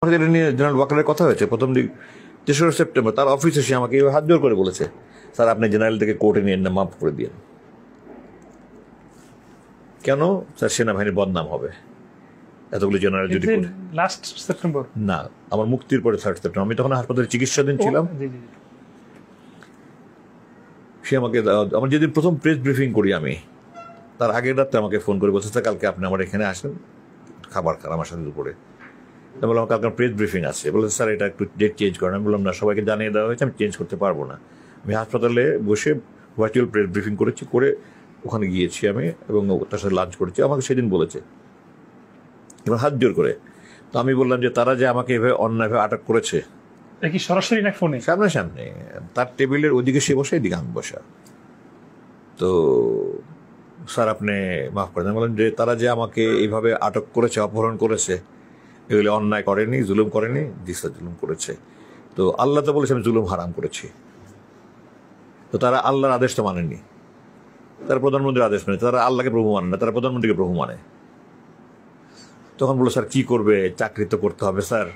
এটা নিয়ে জেনারেল ওয়াকারের কথা হয়েছে প্রথম দিক ৩রা সেপ্টেম্বর তার অফিসে সে আমাকে হাত জোর করে বলেছে, স্যার আপনি জেনারেল থেকে কোর্টে নিয়ে না মাফ করে দিন। কেন? স্যার সেনাবাহিনীর বদনাম হবে এতগুলো জেনারেল যদি। লাস্ট সেপ্টেম্বর না, আমার মুক্তির পরে 3rd সেপ্টেম্বর, আমি তখন হাসপাতালে চিকিৎসাধীন ছিলাম। সে আমাকে, আমার যেদিন প্রথম প্রেস ব্রিফিং করি আমি, তার আগের রাতে আমাকে ফোন করে বলছে, স্যার কালকে আপনি আমার এখানে আসেন, খাবার খান আমার সাথে দুপুরে। বললাম কালকে প্রেস ব্রিফিং আছে। বলছে স্যার এটা একটু ডেট চেঞ্জ করেন। আমি বললাম না, সবাইকে জানিয়ে দেওয়া হয়েছে, আমি চেঞ্জ করতে পারবো না। আমি হাসপাতালে বসে ভার্চুয়াল প্রেস ব্রিফিং করেছি, করে ওখানে গিয়েছি আমি এবং তার সাথে লাঞ্চ করেছি। আমাকে সেদিন বলেছে, এবার হাত জোর করে। তো আমি বললাম যে তারা যে আমাকে এভাবে অন্যায়ভাবে আটক করেছে, কি সরাসরি না ফোনে? সামনাসামনি, তার টেবিলের ওদিকে সে বসে, এদিকে আমি বসা। তো স্যার আপনি মাফ করে দেন। বলেন যে তারা যে আমাকে এইভাবে আটক করেছে, অপহরণ করেছে, এগুলো অন্যায় করেনি, জুলুম করেনি, দিশা জুলুম করেছে। তো আল্লাহ তো বলেছে আমি জুলুম হারাম করেছি। তো তারা আল্লাহর আদেশ তো মানেনি, তারা প্রধানমন্ত্রীর আদেশ মানে, তারা আল্লাহকে প্রভু মানে না, তারা প্রধানমন্ত্রীকে প্রভু মানে। তখন বললো স্যার কি করবে, চাকরি তো করতে হবে স্যার।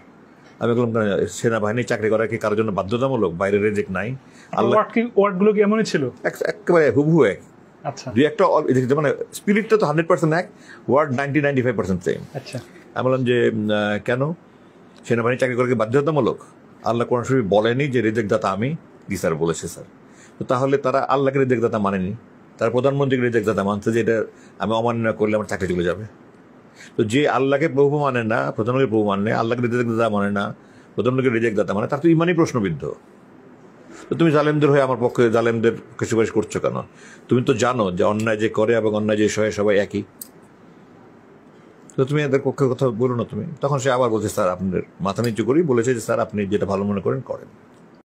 আমি বললাম সেনাবাহিনী চাকরি করা কি কারোর জন্য বাধ্যতামূলক? বাইরে রেজেক্ট নাই। আল্লাহ ওয়ার্ডগুলো কি এমনই ছিল? একেবারে হুবহু এক। আচ্ছা, দুই একটা মানে স্পিরিটটা তো 100% এক, ওয়ার্ড 90-95% সেম। আচ্ছা, আমি বললাম যে কেন সেনাবাহিনী চাকরি করা কি বাধ্যতামূলক? আল্লাহ কোরআন শরীফে বলেনি যে রিজেক্ট দাতা আমি, জি স্যার বলেছে স্যার। তো তাহলে তারা আল্লাহকে রিজেক্ট দাতা মানেনি, তারা প্রধানমন্ত্রীকে রিজেক্ট দাতা মানছে যে এটা আমি অমান্য করলে আমার চাকরি চলে যাবে। তো যে আল্লাহকে প্রভু মানে না, প্রধানমন্ত্রী প্রভু মানে, আল্লাহকে রিজেক্ট দাতা মানে না, প্রধানমন্ত্রীকে রিজেক্ট দাতা মানে, তার তো ইমানই প্রশ্নবিদ্ধ। তো তুমি জালেমদের হয়ে আমার পক্ষে জালেমদের সুপারিশ করছো কেন? তুমি তো জানো যে অন্যায় যে করে এবং অন্যায় যে সহে সবাই একই। তো তুমি এদের পক্ষে কথা বলো না তুমি। তখন সে আবার বলছে স্যার আপনাদের মাথা নিচু করেই বলেছে যে স্যার আপনি যেটা ভালো মনে করেন করেন।